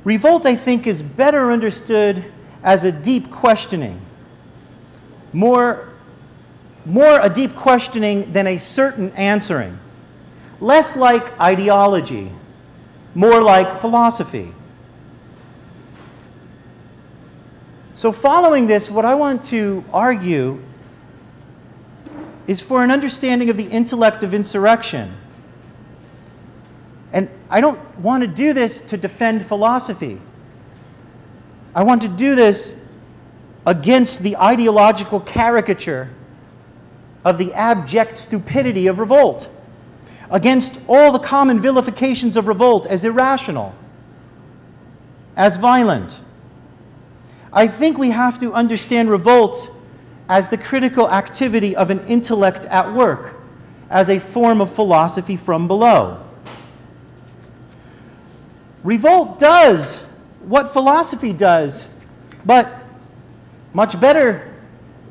Revolt, I think, is better understood as a deep questioning. More a deep questioning than a certain answering. Less like ideology, more like philosophy. So following this, what I want to argue is for an understanding of the intellect of insurrection. And I don't want to do this to defend philosophy. I want to do this against the ideological caricature of the abject stupidity of revolt, against all the common vilifications of revolt as irrational, as violent. I think we have to understand revolt as the critical activity of an intellect at work, as a form of philosophy from below. Revolt does what philosophy does, but much better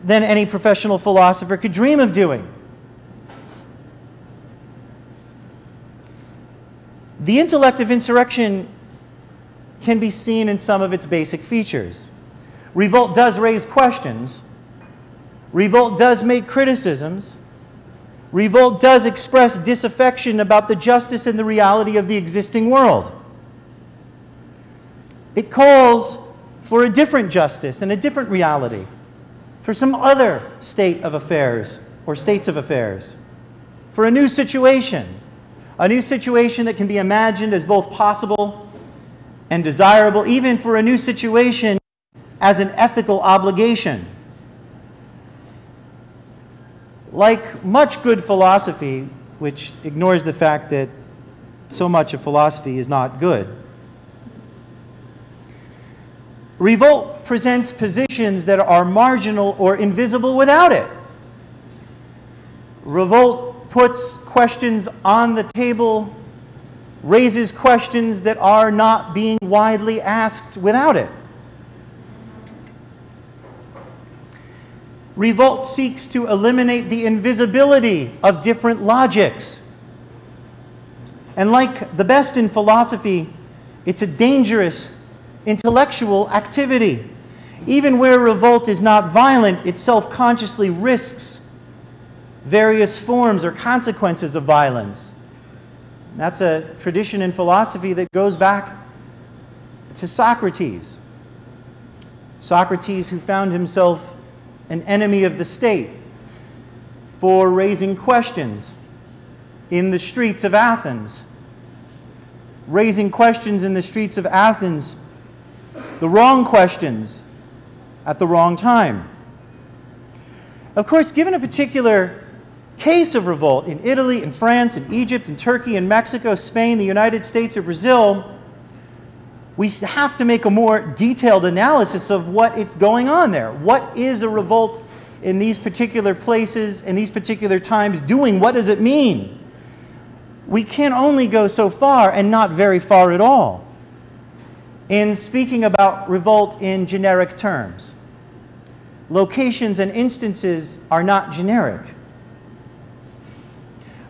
than any professional philosopher could dream of doing. The intellect of insurrection can be seen in some of its basic features. Revolt does raise questions. Revolt does make criticisms. Revolt does express disaffection about the justice and the reality of the existing world. It calls for a different justice and a different reality, for some other state of affairs or states of affairs, for a new situation that can be imagined as both possible and desirable, even for a new situation as an ethical obligation. Like much good philosophy, which ignores the fact that so much of philosophy is not good, revolt presents positions that are marginal or invisible without it. Revolt puts questions on the table, raises questions that are not being widely asked without it. Revolt seeks to eliminate the invisibility of different logics. And like the best in philosophy, it's a dangerous intellectual activity. Even where revolt is not violent, it self-consciously risks various forms or consequences of violence. That's a tradition in philosophy that goes back to Socrates. Socrates, who found himself an enemy of the state for raising questions in the streets of Athens. Raising questions in the streets of Athens, the wrong questions at the wrong time. Of course, given a particular case of revolt in Italy, in France, in Egypt, in Turkey, in Mexico, Spain, the United States, or Brazil, we have to make a more detailed analysis of what is going on there. What is a revolt in these particular places, in these particular times doing? What does it mean? We can only go so far, and not very far at all, in speaking about revolt in generic terms. Locations and instances are not generic.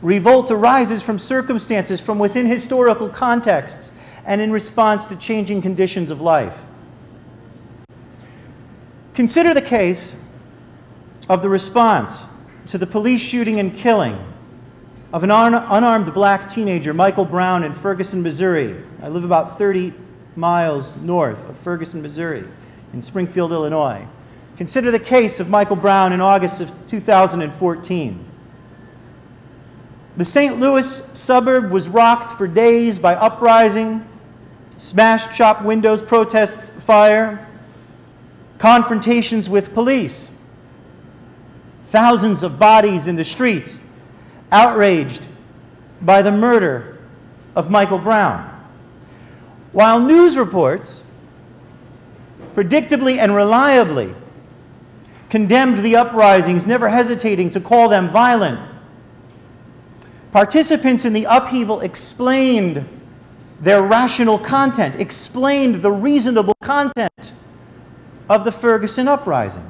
Revolt arises from circumstances from within historical contexts and in response to changing conditions of life. Consider the case of the response to the police shooting and killing of an unarmed black teenager, Michael Brown, in Ferguson, Missouri. I live about 30 miles north of Ferguson, Missouri, in Springfield, Illinois. Consider the case of Michael Brown in August of 2014. The St. Louis suburb was rocked for days by uprising, smashed shop windows, protests, fire, confrontations with police. Thousands of bodies in the streets, outraged by the murder of Michael Brown. While news reports predictably and reliably condemned the uprisings, never hesitating to call them violent, participants in the upheaval explained their rational content, explained the reasonable content of the Ferguson uprising.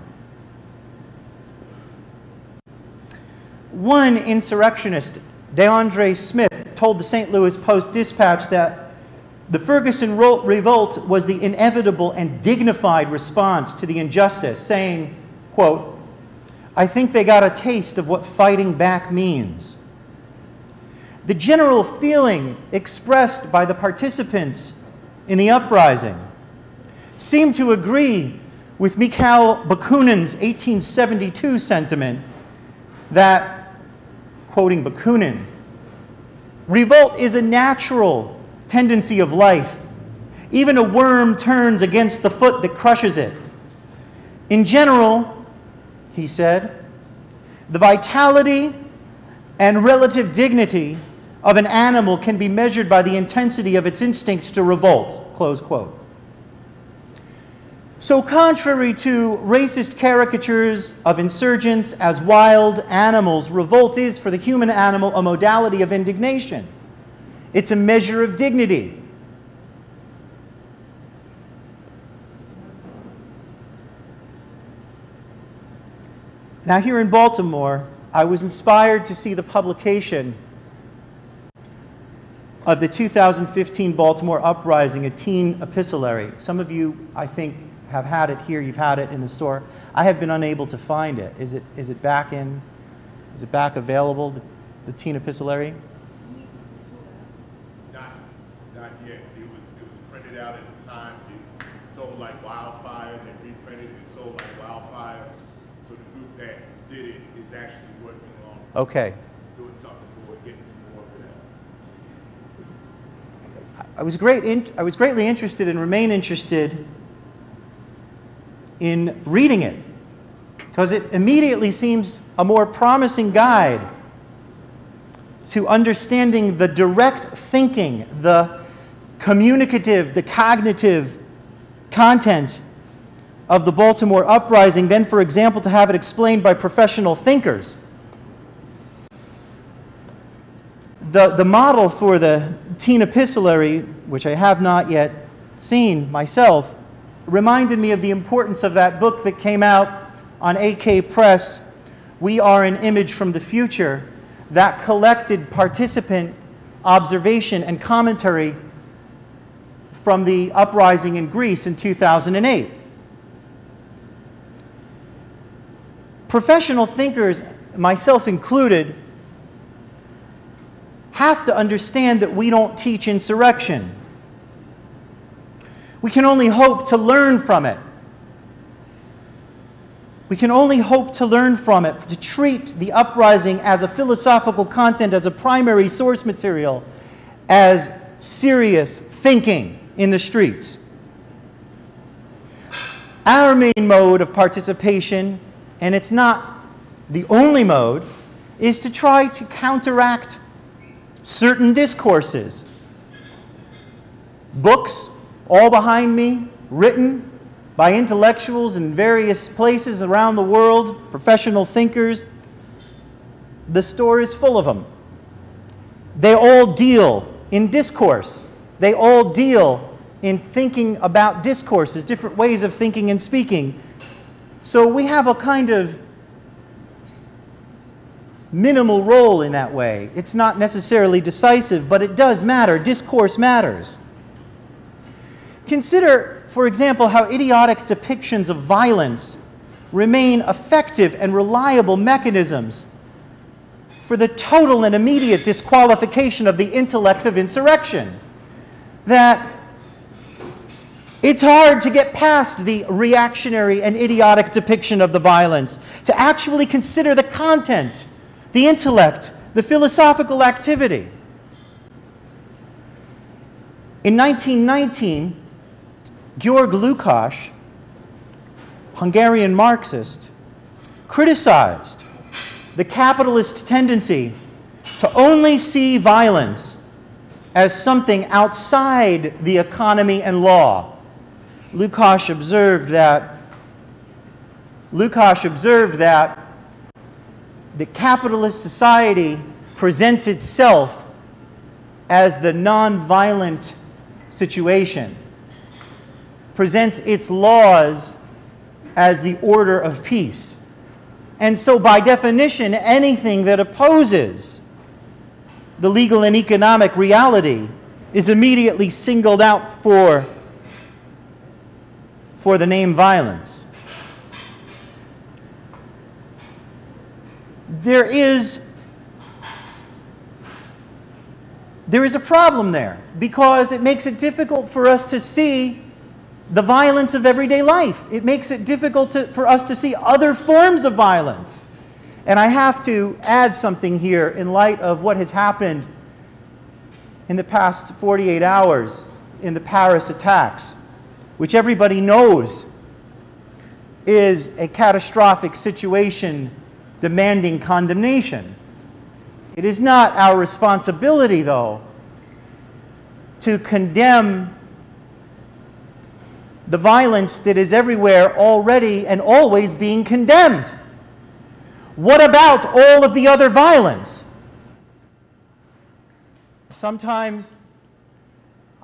One insurrectionist, DeAndre Smith, told the St. Louis Post-Dispatch that The Ferguson revolt was the inevitable and dignified response to the injustice, saying, quote, "I think they got a taste of what fighting back means." The general feeling expressed by the participants in the uprising seemed to agree with Mikhail Bakunin's 1872 sentiment that, quoting Bakunin, "Revolt is a natural tendency of life. Even a worm turns against the foot that crushes it. In general," he said, "the vitality and relative dignity of an animal can be measured by the intensity of its instinct to revolt," close quote. So contrary to racist caricatures of insurgents as wild animals, revolt is for the human animal a modality of indignation. It's a measure of dignity. Now here in Baltimore, I was inspired to see the publication of the 2015 Baltimore Uprising, a teen epistolary. Some of you, I think, have had it here. You've had it in the store. I have been unable to find it. Is it back available, the teen epistolary? Not yet. It was printed out at the time. It sold like wildfire. They reprinted it. It sold like wildfire. So the group that did it is actually working on doing something more, getting some more of that. I was greatly interested and remain interested in reading it, because it immediately seems a more promising guide to understanding the direct thinking, the communicative, the cognitive content of the Baltimore Uprising than, for example, to have it explained by professional thinkers. The model for the teen epistolary, which I have not yet seen myself, reminded me of the importance of that book that came out on AK Press, We Are an Image from the Future, that collected participant observation and commentary from the uprising in Greece in 2008. Professional thinkers, myself included, have to understand that we don't teach insurrection. We can only hope to learn from it. We can only hope to learn from it, to treat the uprising as a philosophical content, as a primary source material, as serious thinking in the streets. Our main mode of participation, and it's not the only mode, is to try to counteract certain discourses. Books, all behind me, written by intellectuals in various places around the world, professional thinkers. The store is full of them. They all deal in discourse. They all deal in thinking about discourses, different ways of thinking and speaking. So we have a kind of minimal role in that way. It's not necessarily decisive, but it does matter. Discourse matters. Consider, for example, how idiotic depictions of violence remain effective and reliable mechanisms for the total and immediate disqualification of the intellect of insurrection. That it's hard to get past the reactionary and idiotic depiction of the violence, to actually consider the content, the intellect, the philosophical activity. In 1919, Georg Lukács, Hungarian Marxist, criticized the capitalist tendency to only see violence as something outside the economy and law. Lukács observed that the capitalist society presents itself as the non-violent situation, presents its laws as the order of peace. And so by definition, anything that opposes the legal and economic reality is immediately singled out for the name violence. There is a problem there, because it makes it difficult for us to see the violence of everyday life. It makes it difficult for us to see other forms of violence. And I have to add something here in light of what has happened in the past 48 hours in the Paris attacks, which everybody knows is a catastrophic situation demanding condemnation. It is not our responsibility, though, to condemn the violence that is everywhere already and always being condemned. What about all of the other violence? Sometimes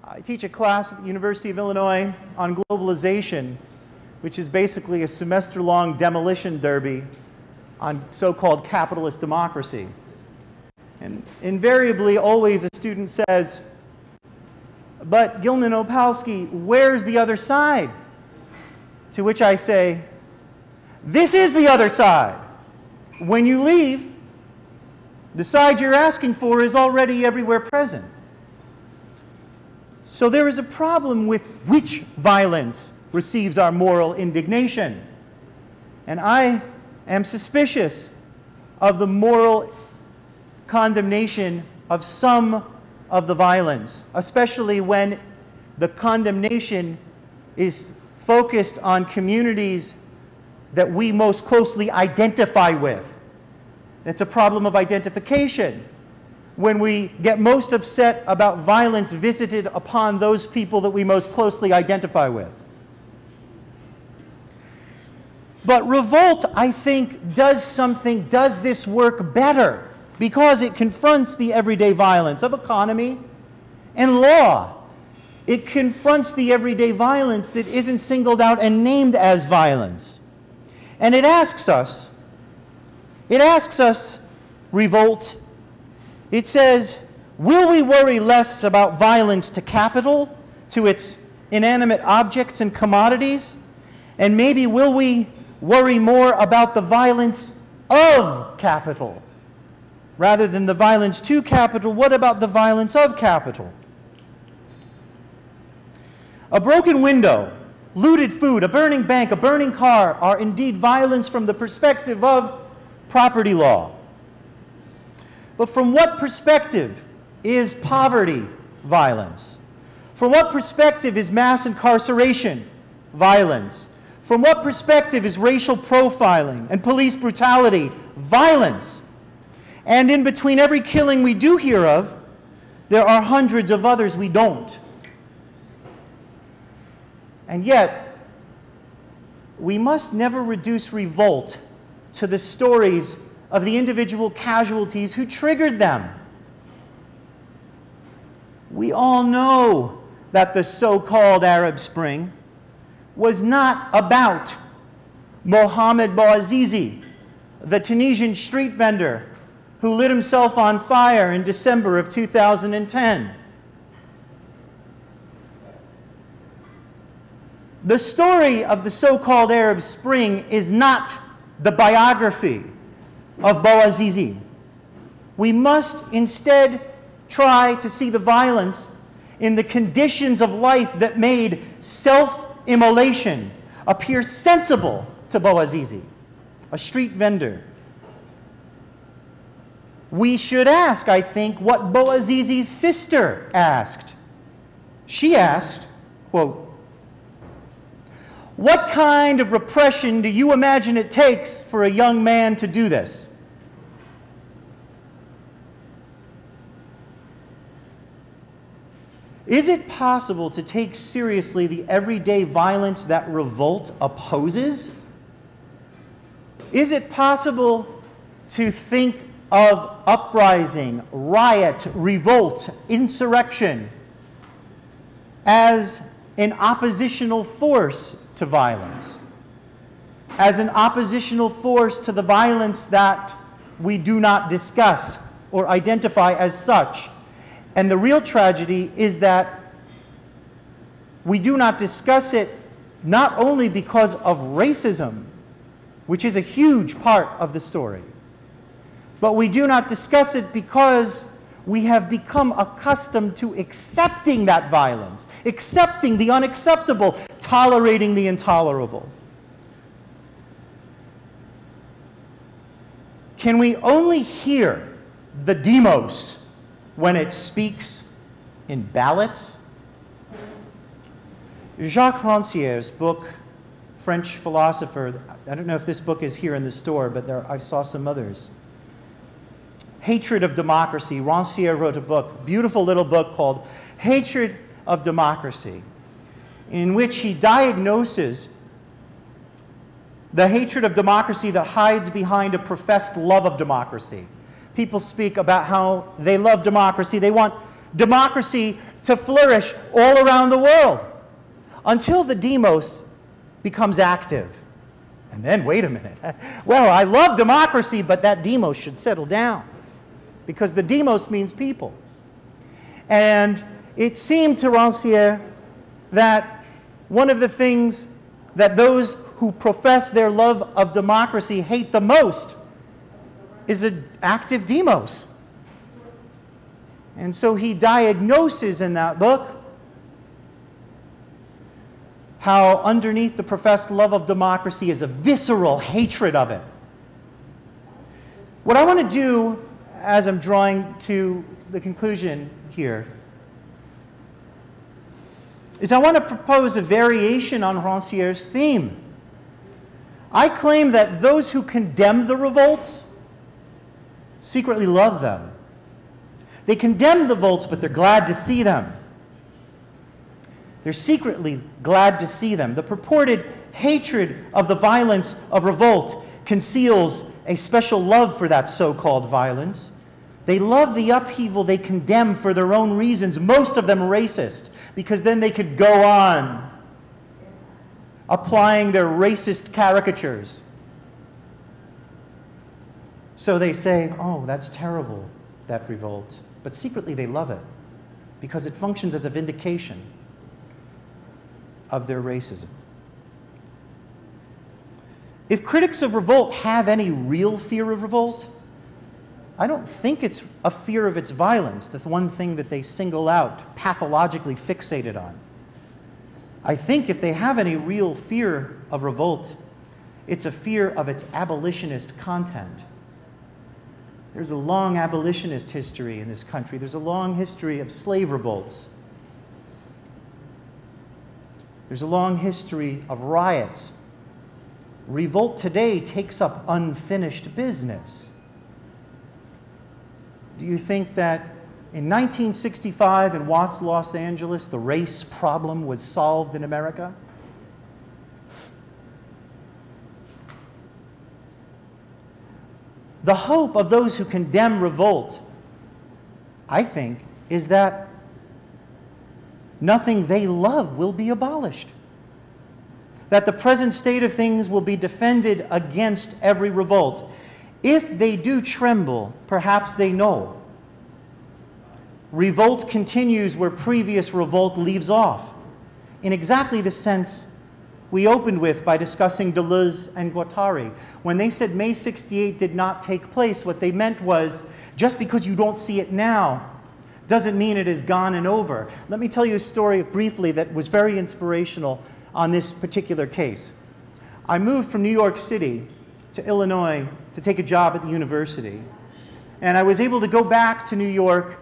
I teach a class at the University of Illinois on globalization, which is basically a semester-long demolition derby on so-called capitalist democracy. And invariably, always a student says, "But Gilman, Opalsky, where's the other side?" To which I say, "This is the other side. When you leave, the side you're asking for is already everywhere present." So there is a problem with which violence receives our moral indignation. And I am suspicious of the moral condemnation of some of the violence, especially when the condemnation is focused on communities that we most closely identify with. It's a problem of identification. When we get most upset about violence visited upon those people that we most closely identify with. But revolt, I think, does this work better, because it confronts the everyday violence of economy and law. It confronts the everyday violence that isn't singled out and named as violence. And it asks us, revolt, it says, will we worry less about violence to capital, to its inanimate objects and commodities? And maybe will we worry more about the violence of capital? Rather than the violence to capital, what about the violence of capital? A broken window, looted food, a burning bank, a burning car are indeed violence from the perspective of property law. But from what perspective is poverty violence? From what perspective is mass incarceration violence? From what perspective is racial profiling and police brutality violence? And in between every killing we do hear of, there are hundreds of others we don't. And yet, we must never reduce revolt to the stories of the individual casualties who triggered them. We all know that the so-called Arab Spring was not about Mohamed Bouazizi, the Tunisian street vendor who lit himself on fire in December of 2010. The story of the so-called Arab Spring is not the biography of Bouazizi. We must instead try to see the violence in the conditions of life that made self-immolation appear sensible to Bouazizi, a street vendor. We should ask, I think, what Bouazizi's sister asked. She asked, quote, "What kind of repression do you imagine it takes for a young man to do this?" Is it possible to take seriously the everyday violence that revolt opposes? Is it possible to think of uprising, riot, revolt, insurrection as an oppositional force to violence, as an oppositional force to the violence that we do not discuss or identify as such, And the real tragedy is that we do not discuss it not only because of racism, which is a huge part of the story, but we do not discuss it because we have become accustomed to accepting that violence, accepting the unacceptable, tolerating the intolerable. Can we only hear the demos when it speaks in ballots? Jacques Rancière's book, French philosopher, I don't know if this book is here in the store, but I saw some others. Hatred of Democracy. Rancière wrote a book, beautiful little book called Hatred of Democracy, in which he diagnoses the hatred of democracy that hides behind a professed love of democracy. People speak about how they love democracy. They want democracy to flourish all around the world until the demos becomes active. And then, wait a minute. Well, I love democracy, but that demos should settle down, because the demos means people. And it seemed to Rancière that one of the things that those who profess their love of democracy hate the most is an active demos. And so he diagnoses in that book how underneath the professed love of democracy is a visceral hatred of it. What I want to do, as I'm drawing to the conclusion here, is I want to propose a variation on Rancière's theme. I claim that those who condemn the revolts secretly love them. They condemn the revolts, but they're glad to see them. They're secretly glad to see them. The purported hatred of the violence of revolt conceals a special love for that so-called violence. They love the upheaval they condemn for their own reasons, most of them racist, because then they could go on applying their racist caricatures. So they say, oh, that's terrible, that revolt. But secretly they love it because it functions as a vindication of their racism. If critics of revolt have any real fear of revolt, I don't think it's a fear of its violence, the one thing that they single out, pathologically fixated on. I think if they have any real fear of revolt, it's a fear of its abolitionist content. There's a long abolitionist history in this country. There's a long history of slave revolts. There's a long history of riots. Revolt today takes up unfinished business. Do you think that in 1965 in Watts, Los Angeles, the race problem was solved in America? The hope of those who condemn revolt, I think, is that nothing they love will be abolished. That the present state of things will be defended against every revolt. If they do tremble, perhaps they know. Revolt continues where previous revolt leaves off, in exactly the sense we opened with by discussing Deleuze and Guattari. When they said May 68 did not take place, what they meant was, just because you don't see it now doesn't mean it is gone and over. Let me tell you a story briefly that was very inspirational on this particular case. I moved from New York City to Illinois to take a job at the university. And I was able to go back to New York.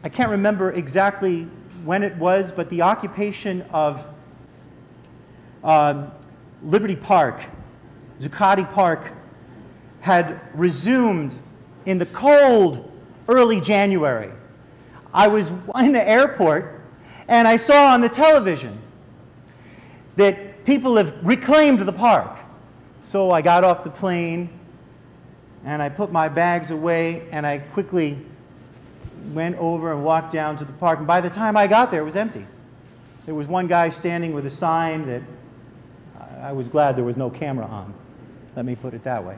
I can't remember exactly when it was, but the occupation of Liberty Park, Zuccotti Park, had resumed in the cold early January. I was in the airport and I saw on the television that people have reclaimed the park. So I got off the plane and I put my bags away and I quickly went over and walked down to the park. And by the time I got there, it was empty. There was one guy standing with a sign that I was glad there was no camera on. Let me put it that way.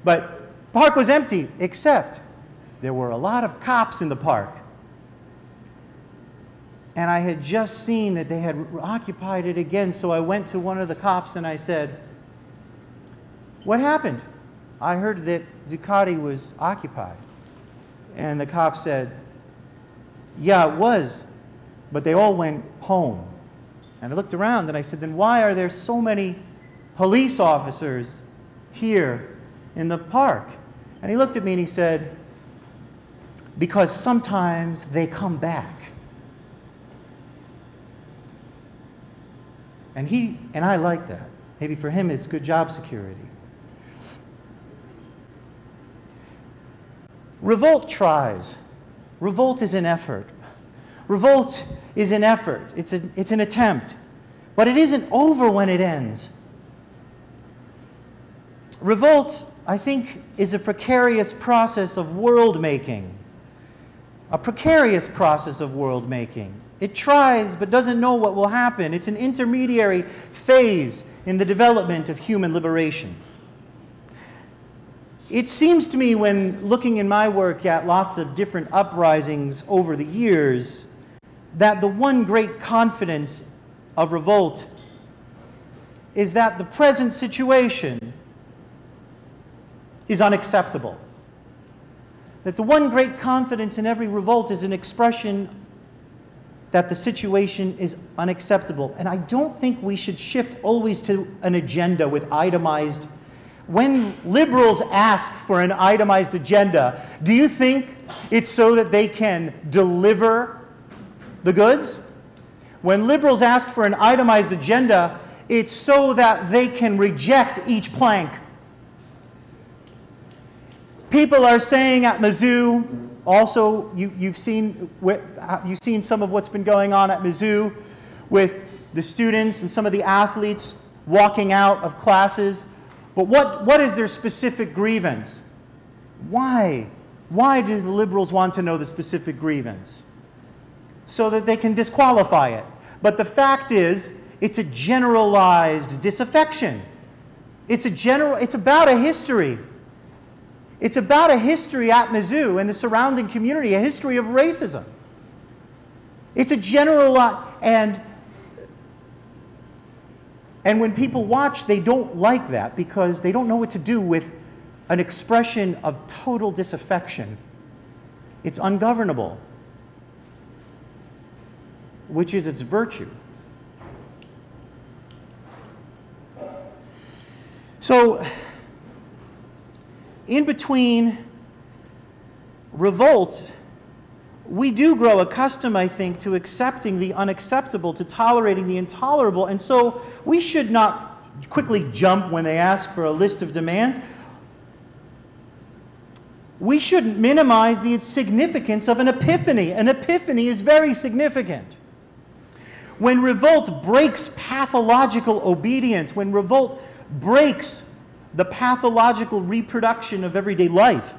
But the park was empty, except there were a lot of cops in the park And I had just seen that they had occupied it again, so I went to one of the cops and I said, "What happened? I heard that Zuccotti was occupied." And the cop said, "Yeah, it was, but they all went home." And I looked around and I said, "Then why are there so many police officers here in the park?" And he looked at me and he said, "Because sometimes they come back." And I like that. Maybe for him it's good job security. Revolt tries. Revolt is an effort. Revolt is an effort. It's an attempt. But it isn't over when it ends. Revolt, I think, is a precarious process of world-making. A precarious process of world-making. It tries but doesn't know what will happen. It's an intermediary phase in the development of human liberation. It seems to me, when looking in my work at lots of different uprisings over the years, that the one great confidence of revolt is that the present situation is unacceptable. That the one great confidence in every revolt is an expression that the situation is unacceptable. And I don't think we should shift always to an agenda with itemized. When liberals ask for an itemized agenda, do you think it's so that they can deliver the goods? When liberals ask for an itemized agenda, it's so that they can reject each plank. People are saying at Mizzou, also you've seen some of what's been going on at Mizzou with the students and some of the athletes walking out of classes. But what is their specific grievance? Why? Why do the liberals want to know the specific grievance? So that they can disqualify it. But the fact is, it's a generalized disaffection. It's about a history. It's about a history at Mizzou and the surrounding community, a history of racism. It's a general, and when people watch, they don't like that because they don't know what to do with an expression of total disaffection. It's ungovernable, which is its virtue. So, in between revolt, we do grow accustomed, I think, to accepting the unacceptable, to tolerating the intolerable, and so we should not quickly jump when they ask for a list of demands. We shouldn't minimize the significance of an epiphany. An epiphany is very significant. When revolt breaks pathological obedience, when revolt breaks the pathological reproduction of everyday life,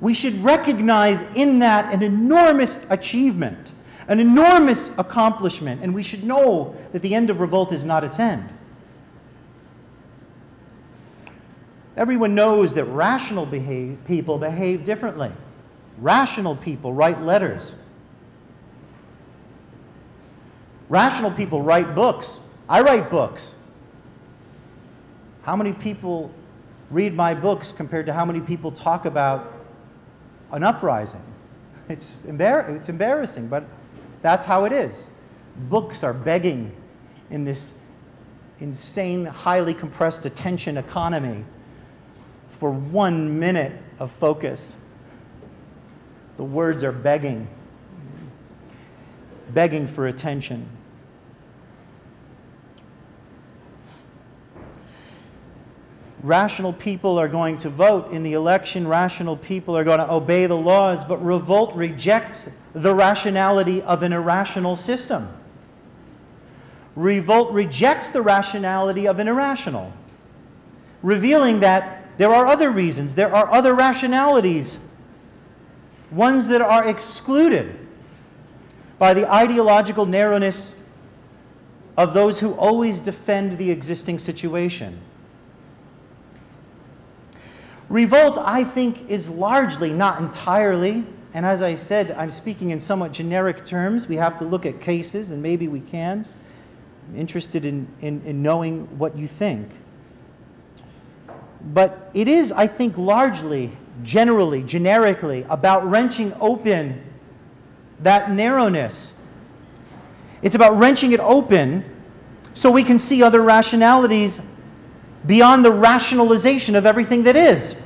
we should recognize in that an enormous achievement, an enormous accomplishment, and we should know that the end of revolt is not its end. Everyone knows that rational people behave differently. Rational people write letters. Rational people write books. I write books. How many people read my books compared to how many people talk about an uprising? It's embarrassing, but that's how it is. Books are begging in this insane, highly compressed attention economy for 1 minute of focus. The words are begging for attention. Rational people are going to vote in the election. Rational people are going to obey the laws, but revolt rejects the rationality of an irrational system. Revolt rejects the rationality of an irrational, revealing that there are other reasons, there are other rationalities, ones that are excluded by the ideological narrowness of those who always defend the existing situation. Revolt, I think, is largely, not entirely, And as I said, I'm speaking in somewhat generic terms. We have to look at cases, and maybe we can. I'm interested in knowing what you think. But it is, I think, largely, generally, generically, about wrenching open that narrowness. It's about wrenching it open so we can see other rationalities beyond the rationalization of everything that is.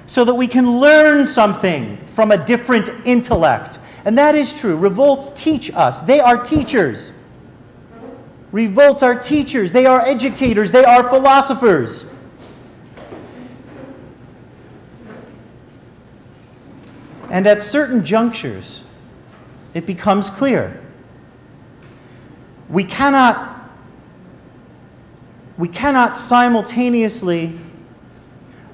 So that we can learn something from a different intellect. And that is true. Revolts teach us. They are teachers. Revolts are teachers. They are educators. They are philosophers. And at certain junctures, it becomes clear. We cannot simultaneously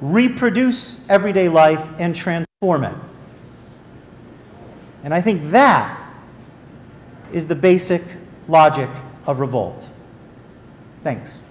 reproduce everyday life and transform it. And I think that is the basic logic of revolt. Thanks.